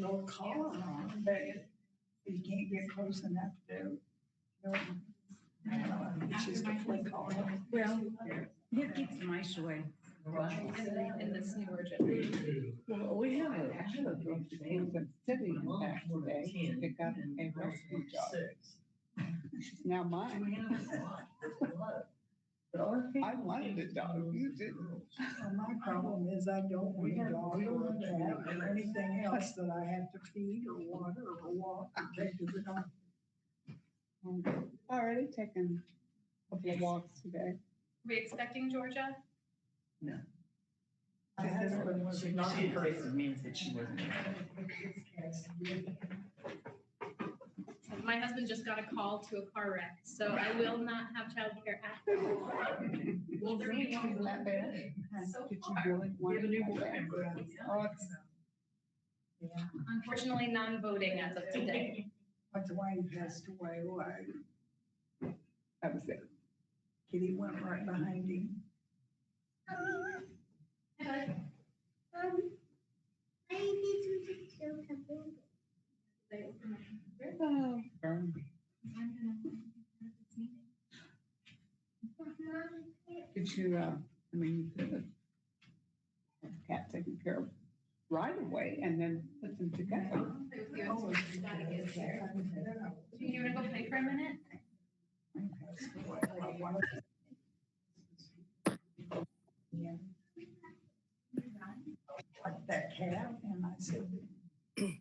little collar on, but you can't get close enough to, it's just a flip collar. Well, it keeps the mice away. In this new version. Well, we have a Kansas City in back today to pick up a rescue dog. It's now mine. I wanted a dog, you didn't. Well, my problem is I don't want a dog or a cat or anything else that I have to feed or water or walk or take to the doctor. Already taken a couple of walks today. Are we expecting Georgia? My husband was. Not impressive means that she wasn't. My husband just got a call to a car wreck, so I will not have childcare after. Well, really, wasn't that bad? So Did you really want to do that? Oh, it's- Yeah, Unfortunately, non-voting as of today. my Dwayne passed away, like, that was it. Kitty went right behind him. Oh, burn. Did you, you could have had the cat taken care of right away and then put them together. You wanna go play for a minute? Yeah. Like that cat, and I said. And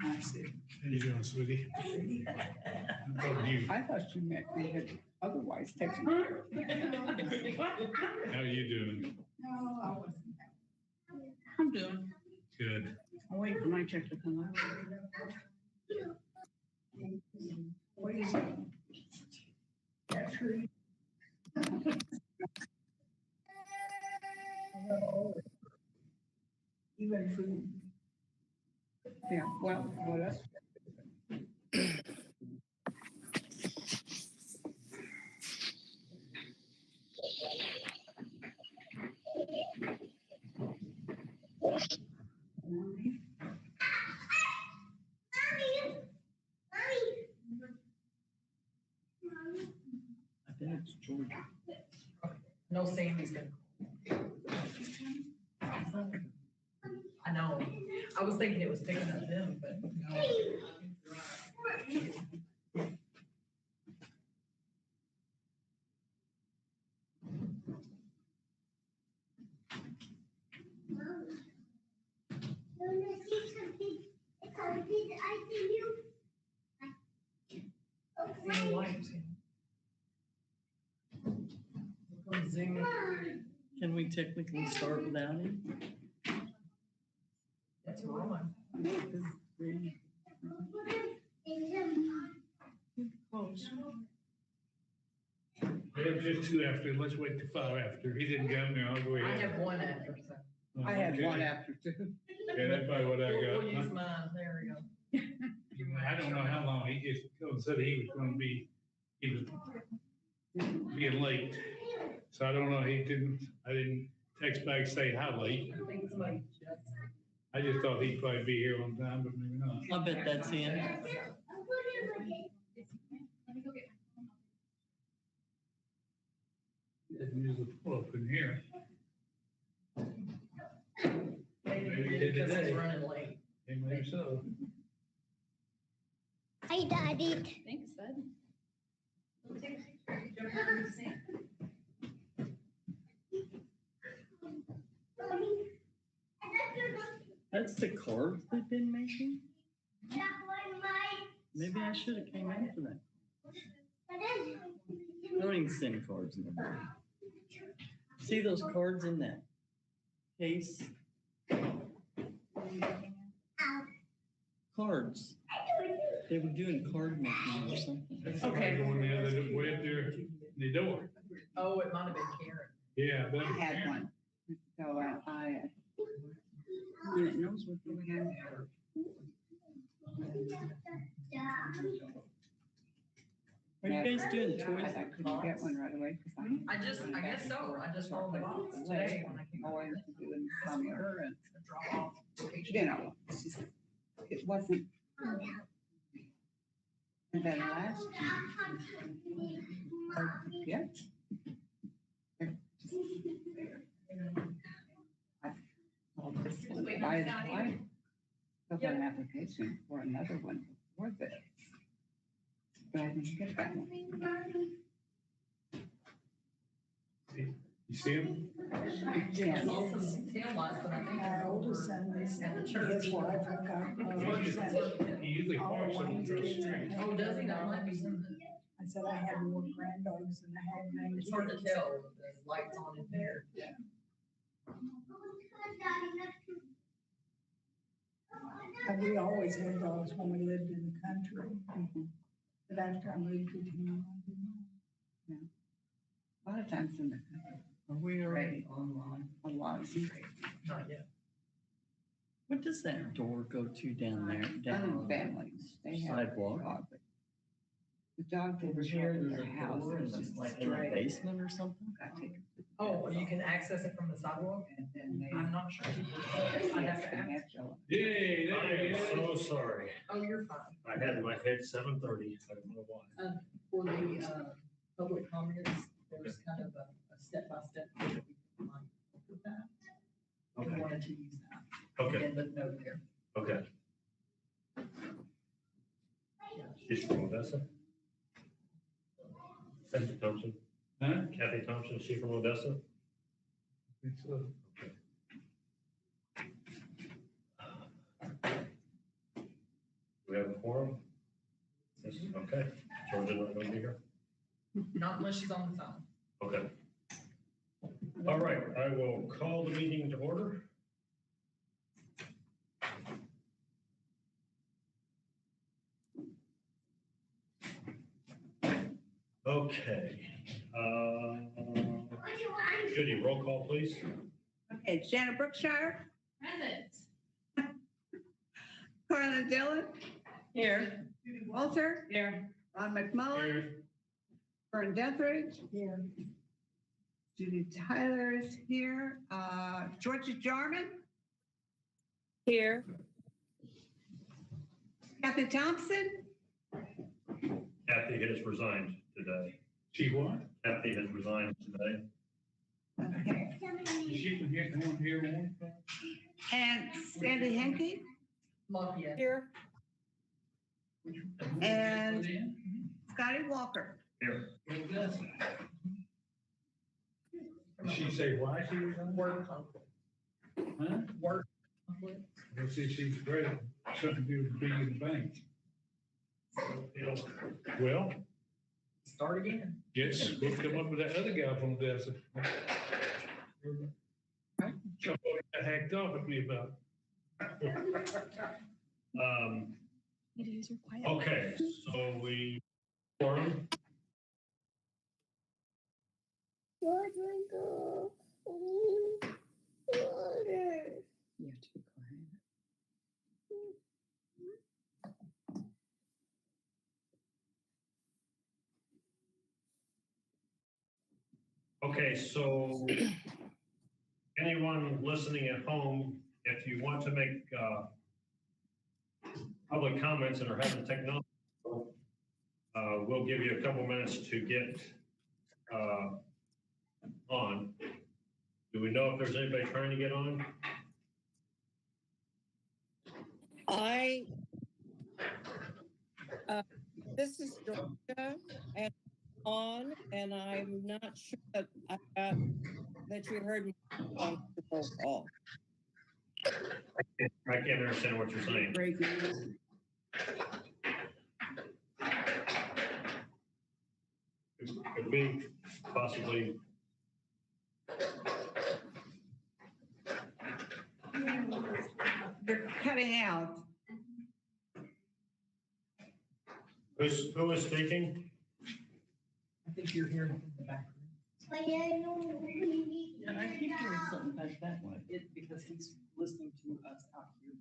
I said, How you doing, sweetie? How are you? I thought you meant you had otherwise taken care of. How are you doing? no, I wasn't. I'm doing. Good. I'll wait for my check to come out. What is it? That's true. Even food. Yeah, well, what else? I bet it's Georgia. No, Sandy's gonna call. I know. I was thinking it was picking up them, but no. Seeing lights. Look on Zoom. Can we technically start without him? That's wrong. Close. We have just two after. Let's wait till 5 after. He didn't come there. I'll go I ahead. have one after, so. I had Okay. one after two. Yeah, that's probably what I We'll use got. mine. There we go. I don't know how long. He just said he was gonna be, he was being late. So I don't know. I didn't text back, say how late. I think it's like, I just thought he'd probably be here on time, but maybe not. I bet that's him. Let me go get my phone. He didn't usually pull up in here. maybe he did because he's running late. Hey, maybe so. Hi, Daddy. Thanks, bud. That's the cards they've been making? Maybe I should have came after that. I don't even send cards in there. See those cards in that case? Cards. They were doing card making or something. Okay. Going the other way up there, the door. Oh, it might have been Karen. Yeah, but. I had one. So I And it knows what they have. Are you guys doing toys? I couldn't get one right away because I guess so. I just rolled the box today when I came over. to do in summer and, Drop off location. you know, it's just, it wasn't. And then last year, hard to get. They're just- I told this one, why filled out an application for another one before this. But I didn't get that one. You see him? Yeah. Also some tail lights, but I think. My oldest son is, his wife, I've got, He usually parks on the street. Oh, does he? That might be something. I said I had more granddogs than I had named. It's hard to tell with the lights on in there. And we always had dogs when we lived in the country. But after I moved to town, I didn't. A lot of times in the country, Are we already Right. online? a lot of Not yet. What does that door go to down there? Down families, they have a sidewalk? dog. But the dog Over didn't show here, up in there's their a house. door It in was the, just like in the straight. basement or something? Got taken to the Oh, vet. you can access it from the sidewalk? And then they. I'm not sure. I'd have to ask. Yay, I there he am is. so sorry. Oh, you're fine. I had in my head 7:30. I don't know why. For the, public comments, there's kind of a step-by-step. that we can line up with that. We Okay, wanted to use that. okay, And the note there. okay. She's from Odessa? Kathy Thompson? Huh? Kathy Thompson, is she from Odessa? It's, We have a quorum? Yes, okay. Georgia not gonna be here? Not unless she's on the phone. Okay. All right, I will call the meeting to order. Okay. Judy, roll call, please. Okay, Shannon Brookshire, Present. Carla Dillon, Here. Judy Walter, Here. Ron McMullen, Here. Vern Deathridge, Here, Judy Tyler is here, Georgia Jarman, Here. Kathy Thompson, Kathy has resigned today. She what? Kathy has resigned today. okay, Is she from here, one here, one? and Sandy Henke, Lafayette. Here. and Scotty Walker. Here. Did she say why she was on? Work conflict. Huh? Work conflict. Well, see, she's great, something to do with being in the bank. Well, Start again. yes, we'll come up with that other guy from Odessa. Somebody got hacked off at me about. Okay, so we, quorum, You have to be quiet. okay, so anyone listening at home, if you want to make public comments and are having technology, we'll give you a couple minutes to get on. Do we know if there's anybody trying to get on? This is Georgia and and I'm not sure that that you heard me on the roll call. I can't understand what you're saying. Breaking. Could we possibly, They're cutting out. who is speaking? I think you're hearing in the background. Yeah, I keep hearing something back that way. Because he's listening to us out here.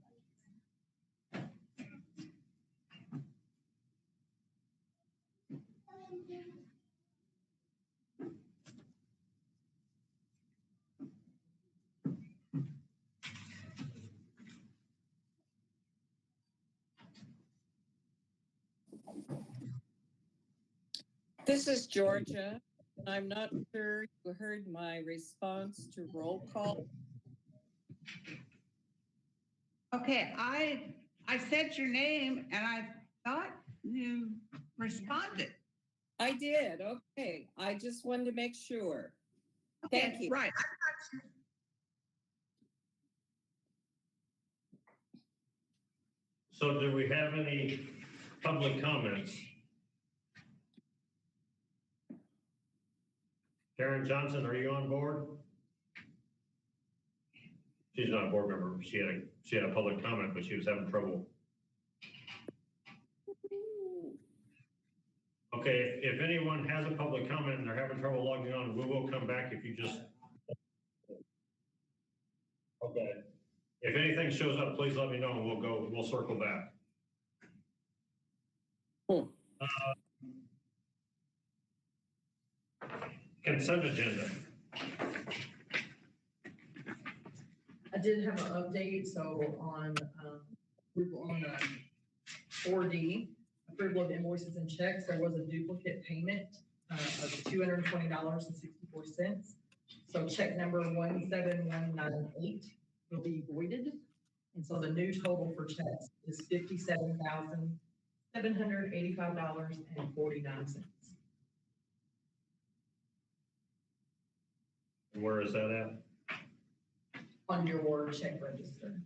This is Georgia. I'm not sure you heard my response to roll call. Okay, I said your name and I thought you responded. I did. Okay. I just wanted to make sure. Thank you. Right. So do we have any public comments? Karen Johnson, are you on board? She's not a board member. She had a public comment, but she was having trouble. Okay, if anyone has a public comment and they're having trouble logging on, we will come back if you just. Okay. If anything shows up, please let me know and we'll circle back. Consent agenda. I did have an update, so on, approval on the 4D, approval of invoices and checks, there was a duplicate payment of $220.64. So check number 17198 will be voided. And so the new total for checks is $57,785.49. And where is that at? On your check register,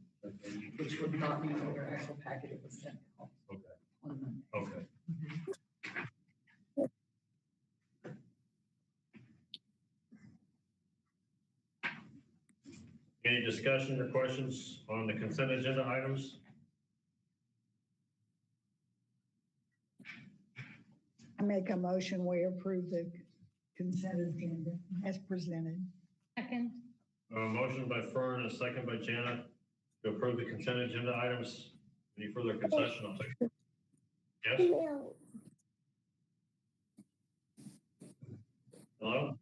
which would not be in your actual packet, it was sent out Okay. on Monday. Okay. Any discussion or questions on the consent agenda items? I make a motion, we approve the consent agenda as presented. Second. A motion by Fern and a second by Jana to approve the consent agenda items. Any further concession? I'll take. Yes? Hello?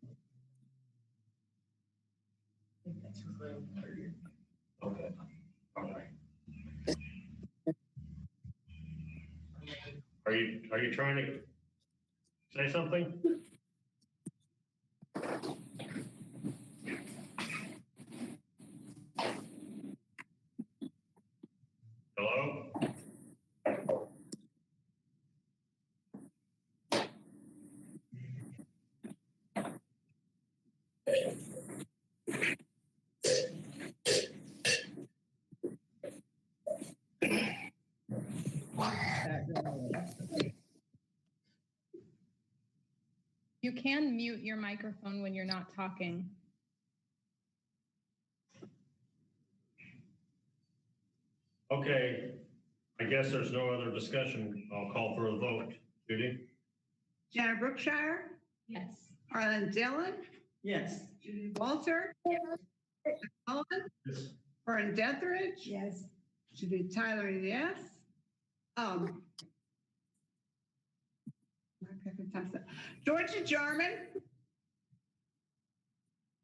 I think that's real clear. Okay. All right. Are you trying to say something? Hello? You can mute your microphone when you're not talking. Okay, I guess there's no other discussion. I'll call for a vote. Judy? Jana Brookshire, Yes. Arlen Dillon, Yes. Judy Walter, Cullen, Yes. Fern Deathridge, Yes, Judy Tyler, yes. Pepper Thompson. Georgia Jarman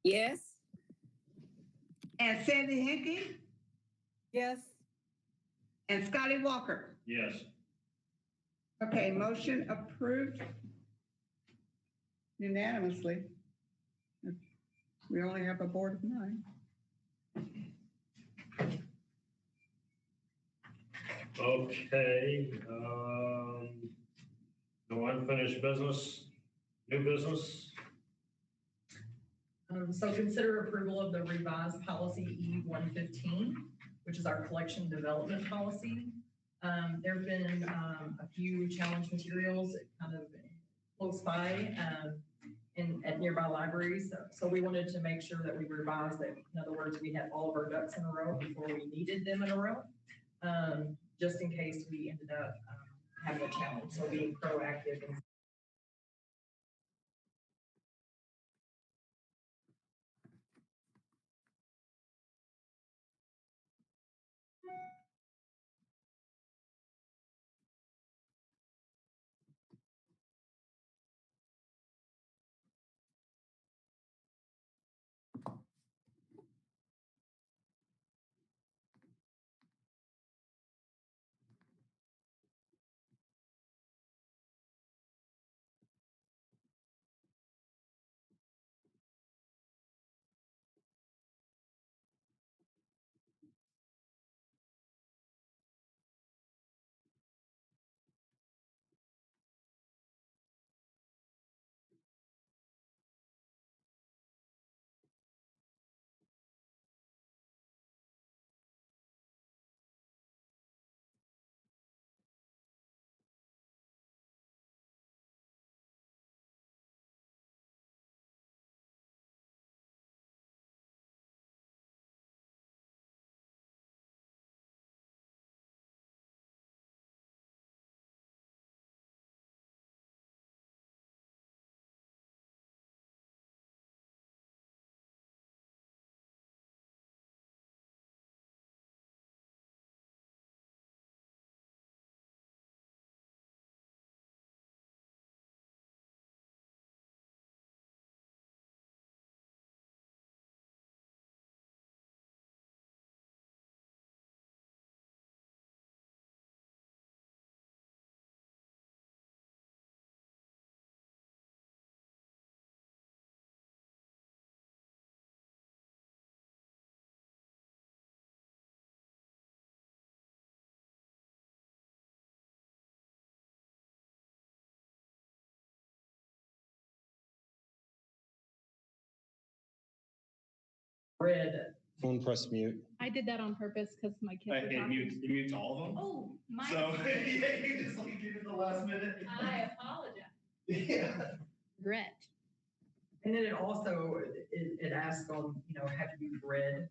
Yes. and Sandy Hickey Yes. and Scotty Walker. Yes. Okay, motion approved unanimously. We only have a board of 9. Okay, no unfinished business, new business? So consider approval of the revised policy E-115, which is our collection development policy. There've been a few challenge materials kind of close by at nearby libraries. So we wanted to make sure that we revised that. In other words, we had all of our ducks in a row before we needed them in a row, just in case we ended up having a challenge. So being proactive and read. Phone press mute. I did that on purpose because my kids were It talking. mutes all of them. Oh, my. So, yeah, you just like give it the last minute. I apologize. Yeah. Regret. And then it also, it asks on, have you read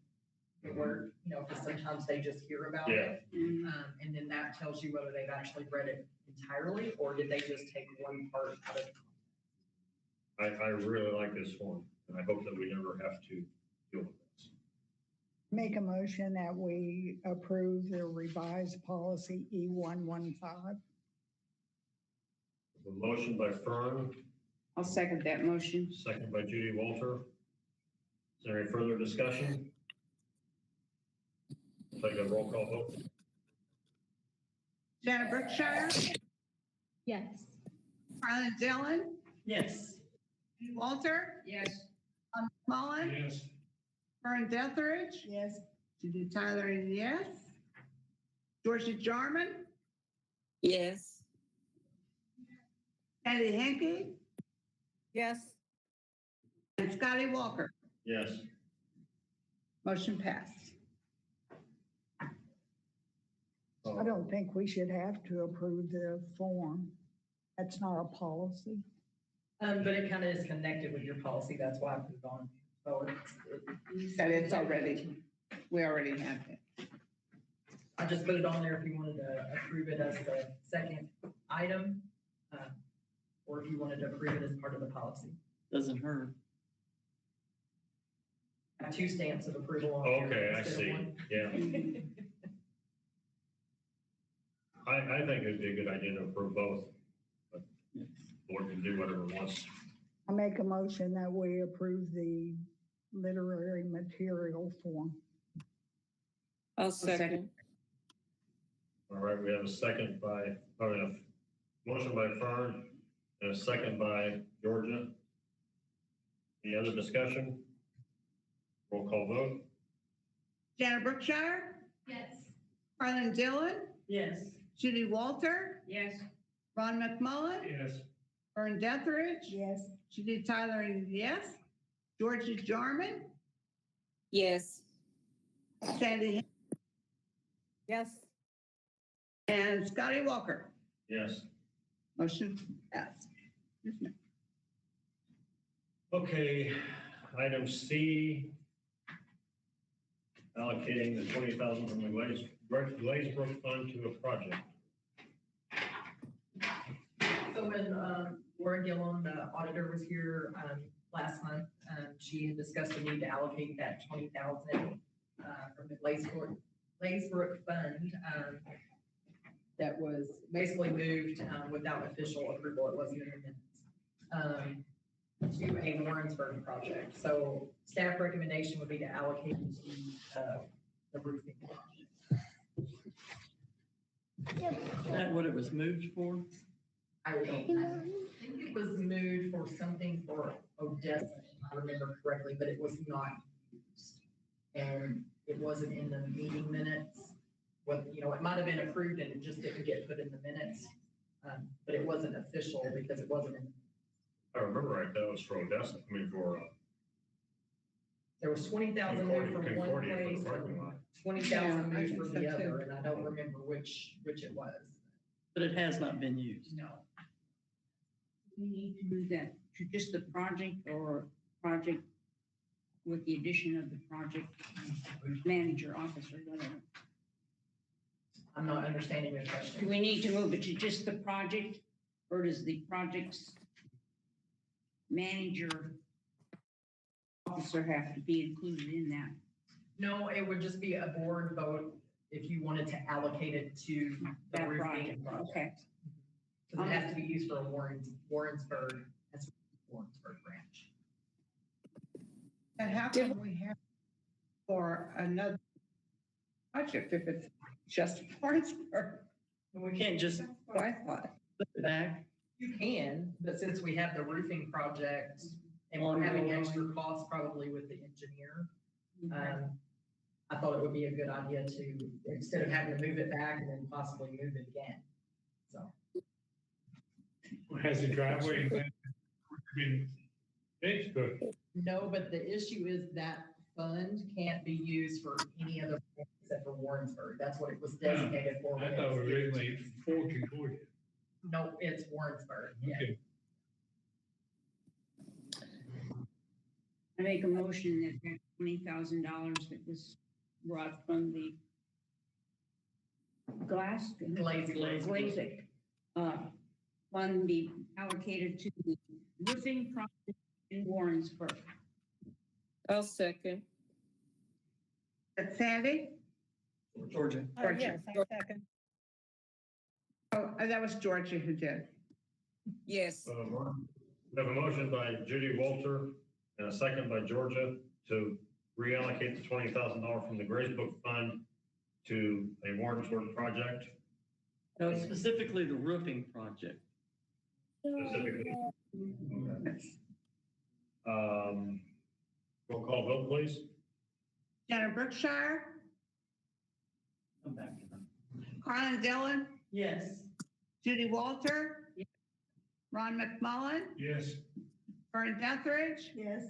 the work, because sometimes they just hear about it. And then that tells you whether they've actually read it entirely, or did they just take one part out of it. I really like this one, and I hope that we never have to deal with this. Make a motion that we approve the revised policy E115. A motion by Fern, I'll second that motion. second by Judy Walter. Is there any further discussion? Take a roll call vote. Jenna Brookshire, Yes. Harlan Dillon, Yes. Walter, Yes. Mullen, Yes. Vern Detheridge, Yes. Judy Tyler, yes. Georgia Jarman, Yes. Sandy Henke, Yes. and Scotty Walker. Yes. Motion passed. I don't think we should have to approve the form. That's not a policy. But it kind of is connected with your policy, that's why I put it on. So That it's already, we already have it. I just put it on there if you wanted to approve it as the second item, or if you wanted to approve it as part of the policy. Doesn't hurt. I have 2 stamps of approval on here. Okay, I instead of see. one. Yeah. I think it'd be a good idea to approve both. But the board can do whatever it wants. I make a motion that we approve the literary material form. I'll second. All right, we have a second by, a motion by Fern and a second by Georgia. Any other discussion? Roll call vote. Jenna Brookshire, Yes. Harlan Dillon, Yes. Judy Walter, Yes. Ron McMullen, Yes. Vern Detheridge, Yes. Judy Tyler, yes. Georgia Jarman, Yes. Sandy Henke, Yes. and Scotty Walker. Yes. Motion passed. Okay, item C. Allocating the 20,000 from the Glazebrook Fund to a project. So when Laura Gillon, the auditor, was here last month, she had discussed the need to allocate that 20,000 from the Glazebrook Fund that was basically moved without official approval. It wasn't in the minutes. To a Warrensburg project. So staff recommendation would be to allocate to the roofing project. Is that what it was moved for? I think it was moved for something for Odessa, if I remember correctly, but it was not used. And it wasn't in the meeting minutes. What, it might have been approved and it just didn't get put in the minutes. But it wasn't official because it wasn't in. I remember right, that was for Odessa, for There was 20,000 moved from one Concordia for place, the parking lot. 20,000 Yeah, I moved think from so the too. other, and I don't remember which it was. But it has not been used. No. We need to move that to just the project or project with the addition of the project manager, officer, whatever. I'm not understanding your Do question. we need to move it to just the project, or does the project's manager officer have to be included in that? No, it would just be a board vote if you wanted to allocate it to the That roofing project, project. okay. Because it has to be used for a Warrensburg, that's Warrensburg branch. And how come we have for another project if it's just Warrensburg? And we can't just That's what I thought. put it back. You can, but since we have the roofing project and we're having extra costs probably with the engineer, I thought it would be a good idea to, instead of having to move it back and then possibly move it again. So, Has the driveway been fixed? Or no, but the issue is that fund can't be used for any other point except for Warrensburg. That's what it was designated for. when I it thought was originally for Concordia. No, it's Warrensburg, yeah. Okay. I make a motion that that $20,000 that was brought from the glass. Glaze. Glaze, fund be allocated to the roofing project in Warrensburg. I'll second. That's Sandy? Georgia. Georgia. I second. Oh, that was Georgia who did. Yes. We have a motion by Judy Walter and a second by Georgia to reallocate the $20,000 from the Grace Book Fund to a Warrensburg project. No, specifically the roofing project. Specifically. Roll call vote, please. Jenna Brookshire, Come back to them. Carlin Dillon, Yes. Judy Walter, Ron McMullen, Yes. Vern Deathridge, Yes.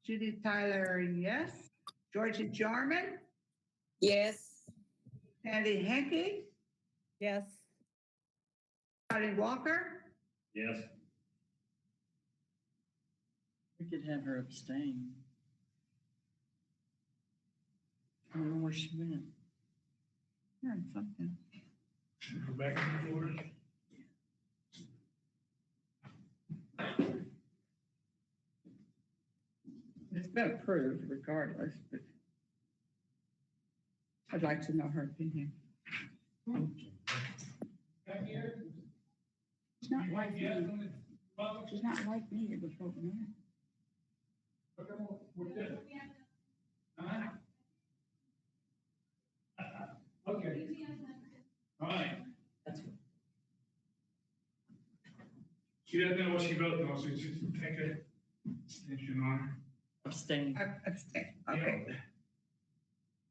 Judy Tyler, yes. Georgia Jarman, Yes. Sandy Henke, Yes. Patty Walker, Yes. We could have her abstain. I don't know where she went. hearing something. Go back to the board. It's been approved regardless, but I'd like to know her opinion. She's not like me. She's not like me to vote no. Okay. All right. She doesn't know what she voted on, so just take a extension on her. Abstain. Abstain, okay.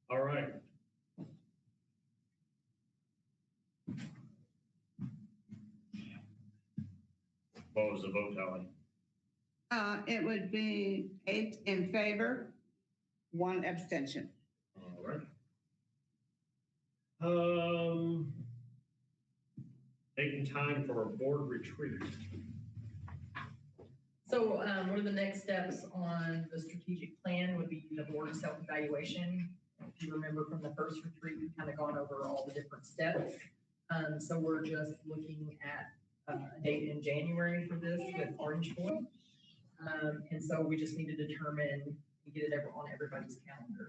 All right. What was the vote tally? It would be 8 in favor, 1 abstention. All right. Taking time for a board retreat. So one of the next steps on the strategic plan would be the board self-evaluation. If you remember from the first retreat, we've kind of gone over all the different steps. So we're just looking at a date in January for this with Orange Point. And so we just need to determine and get it on everybody's calendar.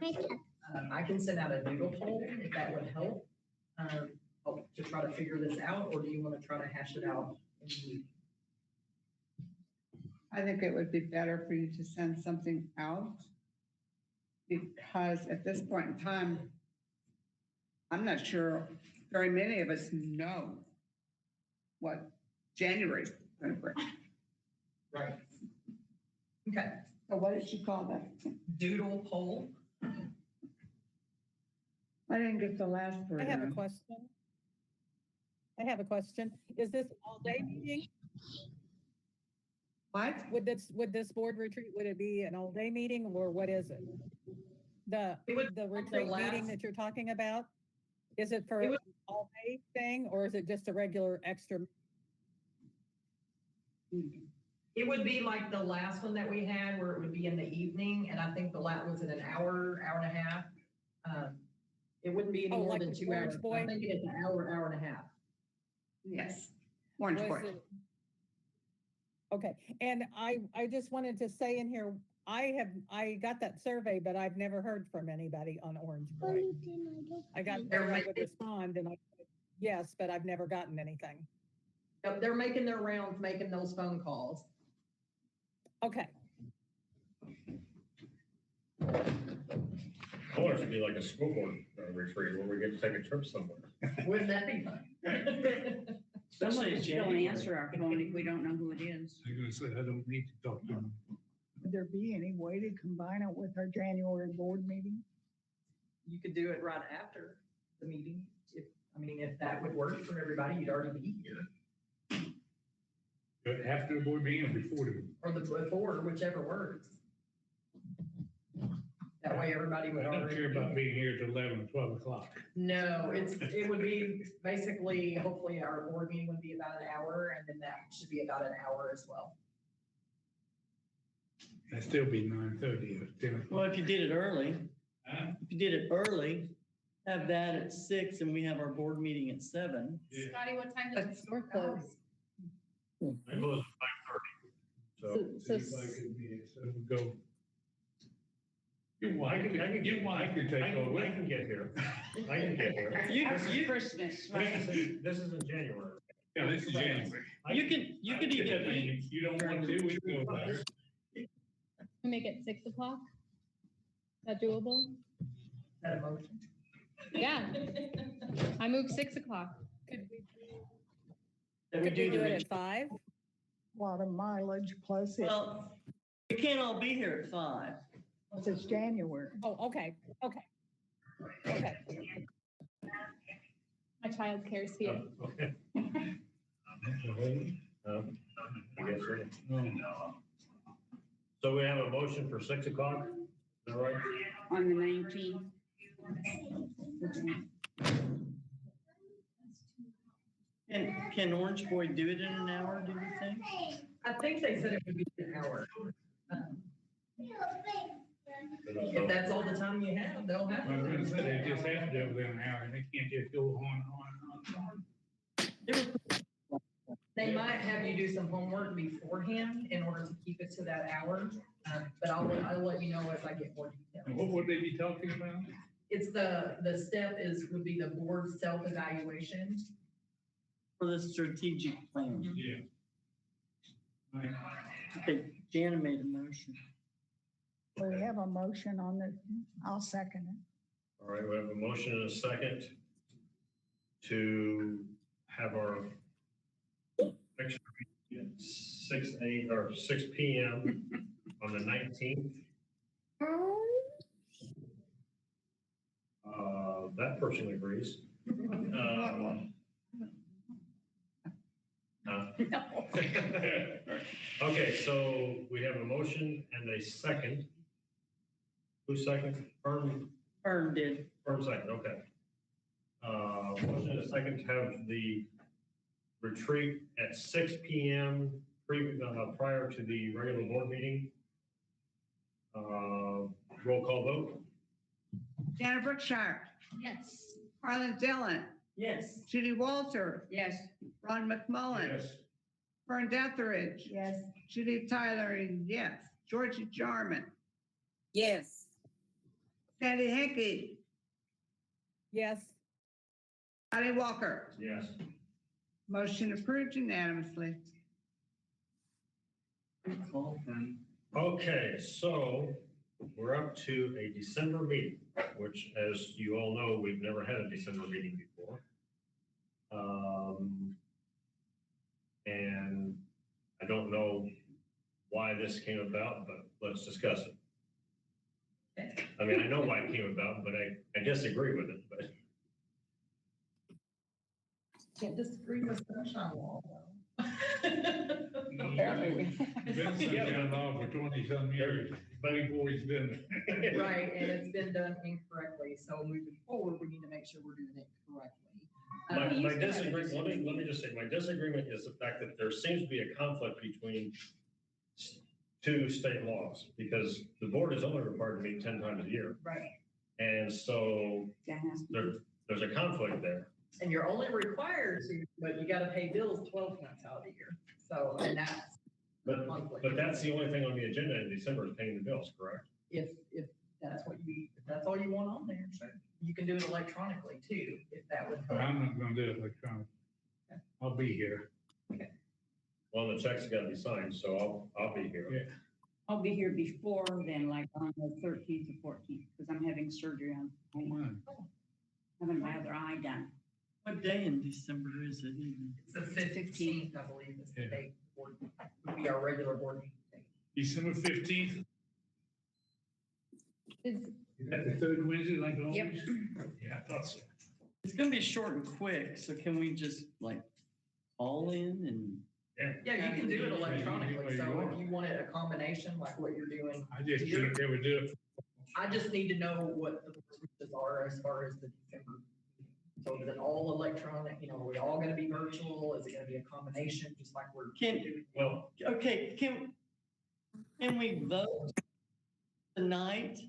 I can send out a doodle poll if that would help, to try to figure this out, or do you want to try to hash it out in the meeting? I think it would be better for you to send something out, because at this point in time, I'm not sure very many of us know what January's going to bring. Right. Okay, So what did you call that? doodle poll. I didn't get the last word. I have a out. question. Is this all-day meeting? What? Would this board retreat, would it be an all-day meeting or what is it? It would The be retreat the meeting last- that you're talking about? Is it for It an would- all-day thing or is it just a regular extra? It would be like the last one that we had where it would be in the evening, and I think the last was in an hour, hour and a half. It wouldn't be any Oh, more like than the 2 hours. Orange Boy? I think it's an hour, hour and a half. Yes. Orange Was Board. it- Okay, and I just wanted to say in here, I got that survey, but I've never heard from anybody on Orange Boy. I got, They're I would making- respond and I, yes, but I've never gotten anything. Yep, they're making their rounds, making those phone calls. Okay, I want it to be like a school board retreat where we get to take a trip somewhere. Wouldn't that be fun? Especially in Don't January. answer our phone if we don't know who it is. I'm gonna say, I don't need to talk to them. Would there be any way to combine it with our January board meeting? You could do it right after the meeting. If that would work for everybody, you'd already be here. But after the board meeting or before the, Or the before, whichever works. That That way everybody I would don't already. care about being here till 11, 12 o'clock. No, it would be basically, hopefully our board meeting would be about an hour and then that should be about an hour as well. That'd still be 9:30 or 10 o'clock. Well, if you did it early, Huh? if you did it early, have that at 6 and we have our board meeting at 7. Yeah. Scotty, what time does the store close? I close at 5:30. So So, See if I could be- so we'll go. I can You want, I could take over. I can get here. I can get here. You, Christmas, right? This is in January. Yeah, this is January. you could even eat. You don't want to, we can go there. we make it 6 o'clock? Is that doable? Is that a motion? Yeah, I move 6 o'clock. That we Could we do do the it at 5? Lot of mileage plus Well, we can't all be here at 5. it's January. Oh, okay, okay. Okay. My childcare's here. Okay. I guess so. So we have a motion for 6 o'clock, is that right? On the 19th. Can Orange Boy do it in an hour, do you think? I think they said it would be an hour. If that's all the time you have, they'll have I was gonna to. say, they just have to do it within an hour, and they can't just go on. They might have you do some homework beforehand in order to keep it to that hour. But I'll let you know as I get more And what details. would they be talking about? It's the step would be the board self-evaluation. For the strategic plan. Yeah. Right. Okay, Jana made a motion. We have a motion on the, I'll second it. All right, we have a motion and a second to have our next meeting at 6 p.m. on the 19th. That person agrees. Okay, so we have a motion and a second. Who's second? Fern did. Firm second, okay. Motion and a second to have the retreat at 6 p.m. Prior to the regular board meeting. Roll call vote. Janet Brookshire, Yes. Harlan Dillon, Yes. Judy Walter. Yes. Ron McMullen. Yes. Fern Detheridge. Yes. Judy Tyler, yes. Georgia Jarman. Yes. Sandy Hickey. Yes. Patty Walker. Yes. Motion approved unanimously. Call Fern. Okay, so we're up to a December meeting, which, as you all know, we've never had a December meeting before. And I don't know why this came about, but let's discuss it. I mean, I know why it came about, but I disagree with it, but. Can't disagree with Sunshine Law, though. Apparently. Been been law for 20-some years, but before he's been. Right, and it's been done incorrectly, so moving forward, we need to make sure we're doing it correctly. My disagreement, let me just say, my disagreement is the fact that there seems to be a conflict between two state laws, because the board is only required to meet 10 times a year. Right, And so there's a conflict there. and you're only required to, but you gotta pay bills 12 months out of the year, so, and that's the But, conflict. but that's the only thing on the agenda in December is paying the bills, correct? If that's what if that's all you want on there, sure. You can do it electronically too, if that would But help. I'm not gonna do it electronic. I'll be here. Well, the check's gotta be signed, so I'll be here. Yeah. I'll be here before then, like on the 13th or 14th, because I'm having surgery on, Oh, my. having my other eye done. What day in December is it even? It's the 15th, I believe, is the Yeah. date, board would be our regular board meeting date. December 15th, Is, is that the third Wednesday like always? Yep. Yeah, I thought so. It's gonna be short and quick, so can we just like call in and? Yeah, you can do it Yeah, electronically, you so want. if you wanted a combination like what you're doing, I just didn't ever do it I just need to know what the board's wishes are as far as the December. meeting. So is it all electronic, are we all gonna be virtual? Is it gonna be a combination, just like we're Can- doing? Well, Okay, can we vote tonight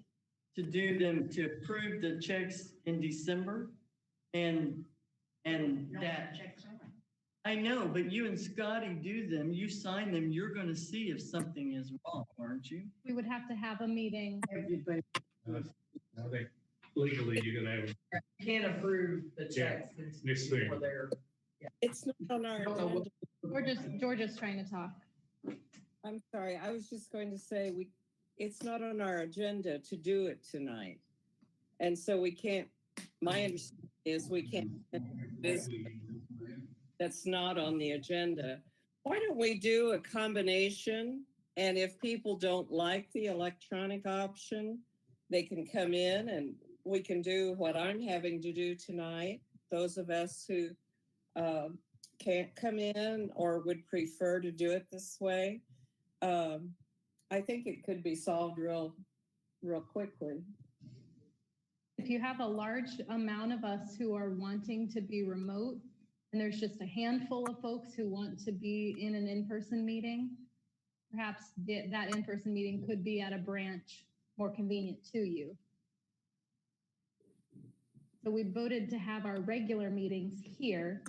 to do them, to approve the checks in December? And that, I know, but you and Scotty do them, you sign them, you're gonna see if something is wrong, aren't you? We would have to have a meeting. Everybody, I think legally you're gonna have, You can't approve the checks Yes, sir. for their. It's not on our I don't know what- agenda. Georgia's trying to talk. I'm sorry, I was just going to say, it's not on our agenda to do it tonight. And so we can't, my understanding is we can't, that's not on the agenda. Why don't we do a combination? And if people don't like the electronic option, they can come in and we can do what I'm having to do tonight. Those of us who can't come in or would prefer to do it this way. I think it could be solved real quickly. If you have a large amount of us who are wanting to be remote, and there's just a handful of folks who want to be in an in-person meeting, perhaps that in-person meeting could be at a branch more convenient to you. So we voted to have our regular meetings here,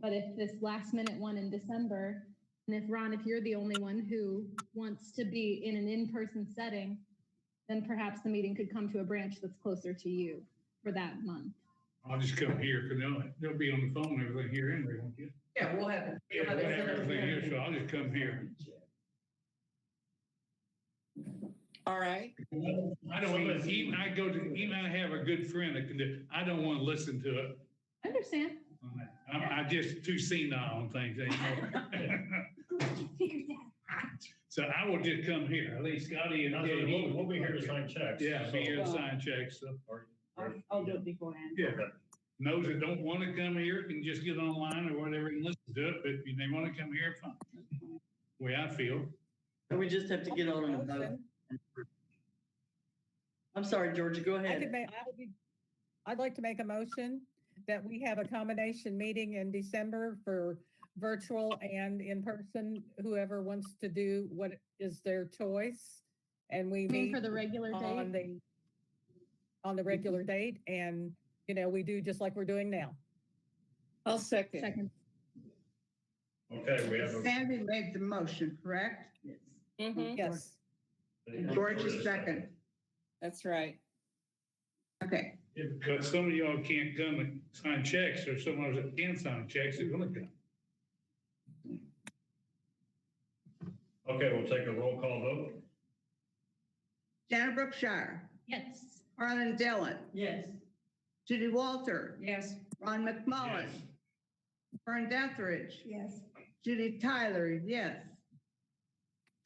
but if this last minute one in December, and if Ron, if you're the only one who wants to be in an in-person setting, then perhaps the meeting could come to a branch that's closer to you for that month. I'll just come here, because they'll be on the phone, and everything here anyway, won't you? Yeah, we'll have it. Yeah, we'll have everything here, so I'll just come here. All right. I don't even I have a good friend that can do, I don't want to listen to it. I understand. I just too senile on things anymore. So I will just come here, at least Scotty and. we'll be here to sign checks. Yeah, be here to sign checks, so. I'll do it beforehand. Yeah, those that don't want to come here can just get online or whatever and listen to it, but if they want to come here, fine. Way I feel. And we just have to get on a vote. I'm sorry, Georgia, go ahead. I'd like to make a motion that we have a combination meeting in December for virtual and in person, whoever wants to do what is their choice. And we I mean, meet for the regular date. on the regular date, and we do just like we're doing now. I'll second. Second. Okay, we have a. Sandy made the motion, correct? Mhm, Yes. George is second. that's right. Okay, Yeah, because some of y'all can't come and sign checks, or some of us that can sign checks are gonna come. Okay, we'll take a roll call vote. Janet Brookshire, Yes. Harlan Dillon, Yes. Judy Walter, Yes. Ron McMullen, Yes. Fern Deathridge, Yes. Judy Tyler, yes.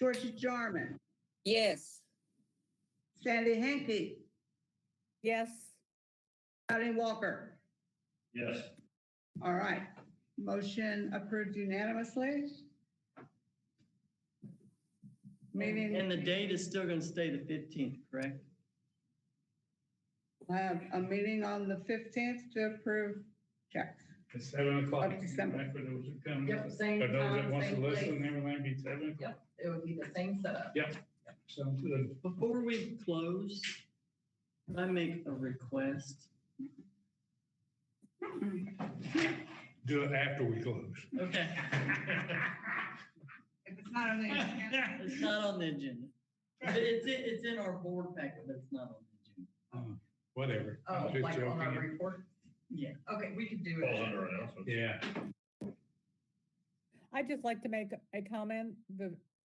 Georgia Jarman, Yes. Sandy Henke, Yes. Scotty Walker. Yes. All right, motion approved unanimously. Meeting, And the date is still gonna stay the 15th, correct? have a meeting on the 15th to approve checks. At 7:00. Of December. Right, for those that come. Yep, same For those that time, want to same listen, place. everything be 7:00. Yep, it would be the same setup. Sounds good. Before we close, can I make a request? Do it after we close. Okay. If it's not on the agenda. It's not on the agenda. It's in our board packet, but it's not on the agenda. Whatever. Oh, I'm just like on our joking. report? Yeah. Okay, we could do Falls it. under announcements. Yeah. I'd just like to make a comment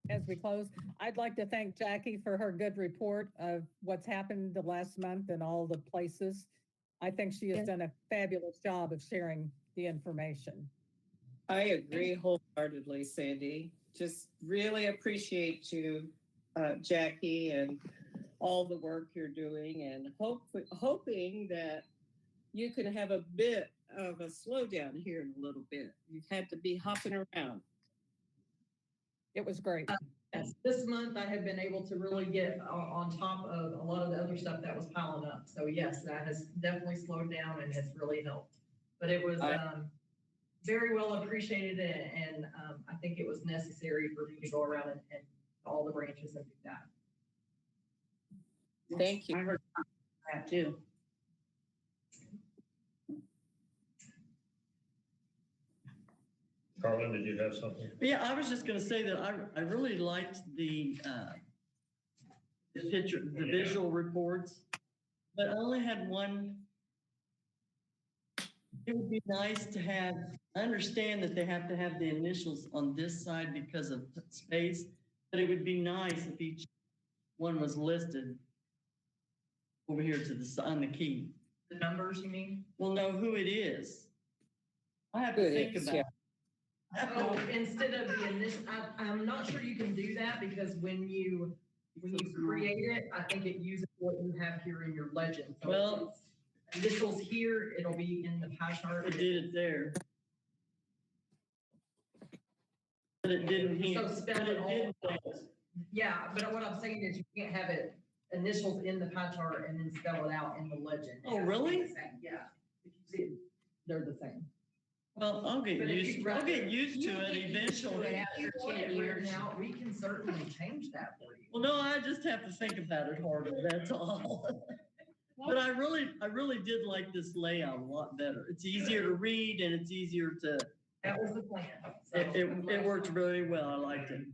as we close. I'd like to thank Jackie for her good report of what's happened the last month in all the places. I think she has done a fabulous job of sharing the information. I agree wholeheartedly, Sandy. Just really appreciate you, Jackie, and all the work you're doing, and hoping that you can have a bit of a slowdown here in a little bit. You've had to be hopping around. It was great. Yes, this month I have been able to really get on top of a lot of the other stuff that was piling up. So yes, that has definitely slowed down and has really helped. But it was, very well appreciated and I think it was necessary for me to go around and all the branches and do that. Thank you. I heard that too. Carlin, did you have something? Yeah, I was just gonna say that I really liked the picture, the visual reports, but I only had one. It would be nice to have, I understand that they have to have the initials on this side because of space, but it would be nice if each one was listed over here to the side on the key. The numbers, you mean? We'll know who it is. I have Who to it think is, about yeah. it. Oh, instead of the initial, I'm not sure you can do that because when you create it, I think it uses what you have here in your legend. So Well- it's initials here, it'll be in the pie chart. I did it there. But it didn't here. So spell but it all. didn't there. Yeah, but what I'm saying is you can't have it initials in the pie chart and then spell it out in the legend. Oh, really? It's the same, yeah. If you see it, they're the same. Well, I'll get But if used, you'd I'll get rather- used to it eventually. If you want it written out, we can certainly change that for you. Well, no, I just have to think about it harder, that's all. But I really did like this layout a lot better. It's easier to read and it's easier to, That was the plan. So- it worked really well, I liked it.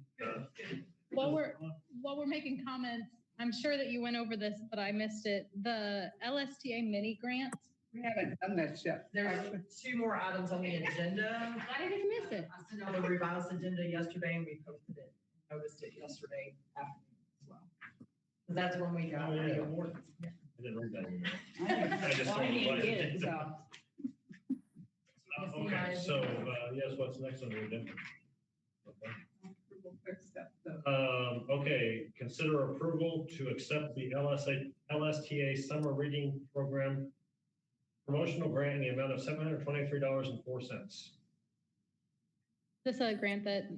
While we're making comments, I'm sure that you went over this, but I missed it. The LSTA mini grant, We haven't done that yet. There's two more items on the agenda. why did I miss it? I sent out a revised agenda yesterday and we posted it, noticed it yesterday afternoon as well. 'Cause that's when we got the award. I didn't read that email. I just Well, saw I the need to budget. get it, so. Okay, so, yes, what's next on the agenda? Okay. Okay, consider approval to accept the LSTA Summer Reading Program promotional grant in the amount of $723.04. This is a grant that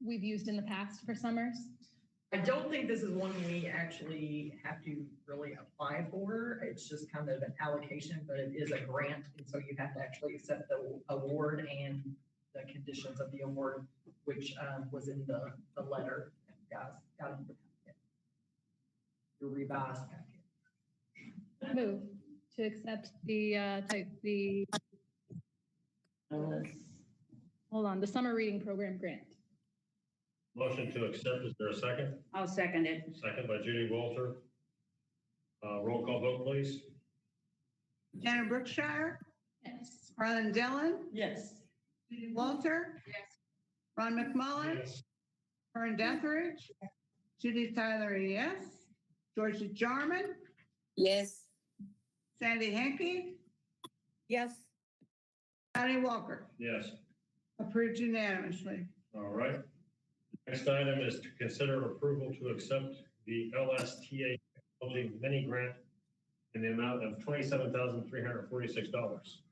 we've used in the past for summers. I don't think this is one we actually have to really apply for. It's just kind of an allocation, but it is a grant. And so you have to actually accept the award and the conditions of the award, which was in the letter. Guys, got in the packet. Your revised packet. Move to accept the hold on, the summer reading program grant. Motion to accept, is there a second? I'll second it. Second by Judy Walter. Roll call vote, please. Janet Brookshire, Yes. Harlan Dillon, Yes. Judy Walter. Yes. Ron McMullen, Vern Deathridge, Judy Tyler, yes. Georgia Jarman, Yes. Sandy Henke, Yes, Patty Walker. Yes. Approved unanimously. All right. Next item is to consider approval to accept the LSTA Technology Mini Grant in the amount of $27,346.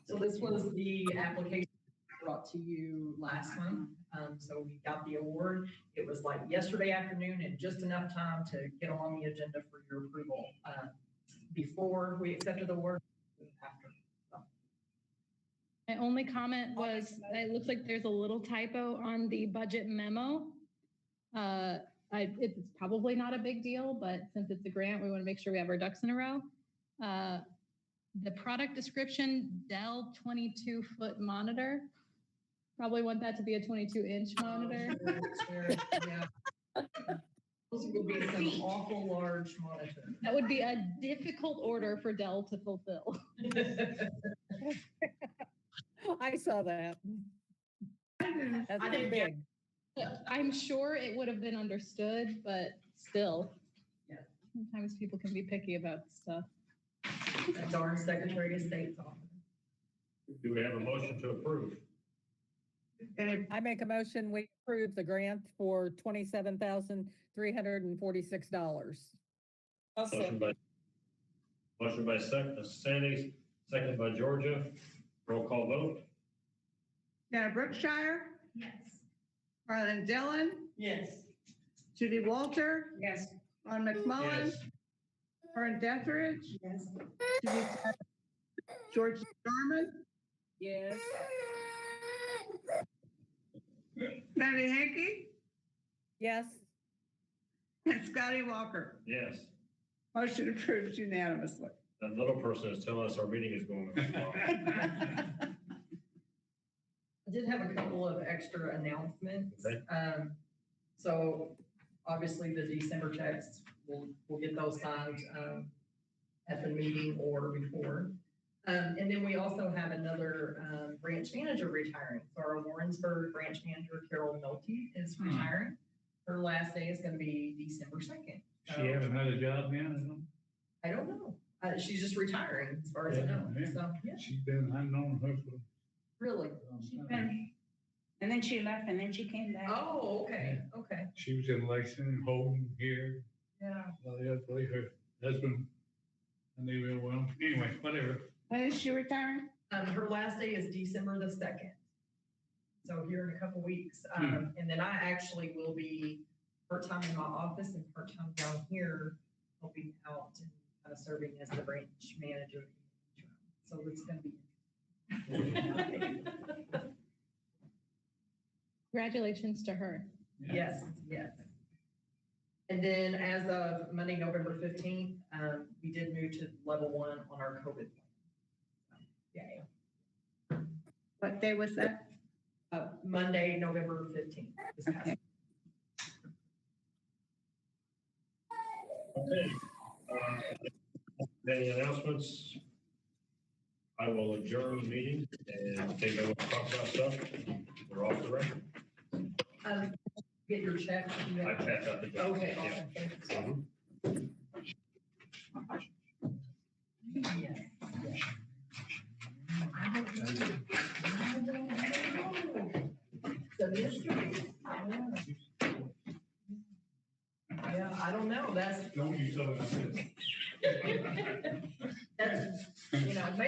So this was the application brought to you last month. So we got the award. It was like yesterday afternoon and just enough time to get on the agenda for your approval, before we accepted the award and after. So, My only comment was, it looks like there's a little typo on the budget memo. It's probably not a big deal, but since it's a grant, we want to make sure we have our ducks in a row. The product description, Dell 22-foot monitor. Probably want that to be a 22-inch monitor. Yeah. Those would be some awful large monitor. That would be a difficult order for Dell to fulfill. I saw that. That's I pretty didn't big. I'm sure it would have been understood, but still. Yeah. Sometimes people can be picky about stuff. That darn Secretary of State's office. Do we have a motion to approve? I make a motion, we approve the grant for $27,346. Motion by Sandy, second by Georgia. Roll call vote. Janet Brookshire, Yes. Harlan Dillon, Yes. Judy Walter, Yes. Ron McMullen, Yes. Aaron Deathridge, Yes. George Norman, Yes. Betty Hickey, Yes, and Scotty Walker. Yes. Motion approved unanimously. That little person is telling us our meeting is going well. I did have a couple of extra announcements. Okay. So obviously the December checks, we'll get those signed, at the meeting or before. And then we also have another, branch manager retiring. So our Warrensburg branch manager, Carol Nolte, is retiring. Her last day is gonna be December 2nd. She have another job now, I don't know. She's just retiring, as far as I know. Yeah, yeah. So, yeah, She's been, I've known her for. really. And then she left and then she came back. Oh, okay, okay, She was in Lexington, Holden here, yeah. the other place, her husband, and they real well. Anyway, whatever. When is she retiring? Her last day is December the 2nd. So here in a couple weeks. And then I actually will be part-time in my office and part-time down here, helping out and kind of serving as the branch manager. So it's gonna be. Congratulations to her. Yes, yes. And then as of Monday, November 15th, we did move to level 1 on our COVID plan. Yay. What day was that? Monday, November 15th. this past Okay. Okay. Any announcements? I will adjourn the meeting and take over and talk about stuff. We're off the record. Get your check. I passed out the job. Okay, Yeah. awesome, thank you. Yes, yes. So mystery. Yeah, I don't know, that's. Don't you tell her.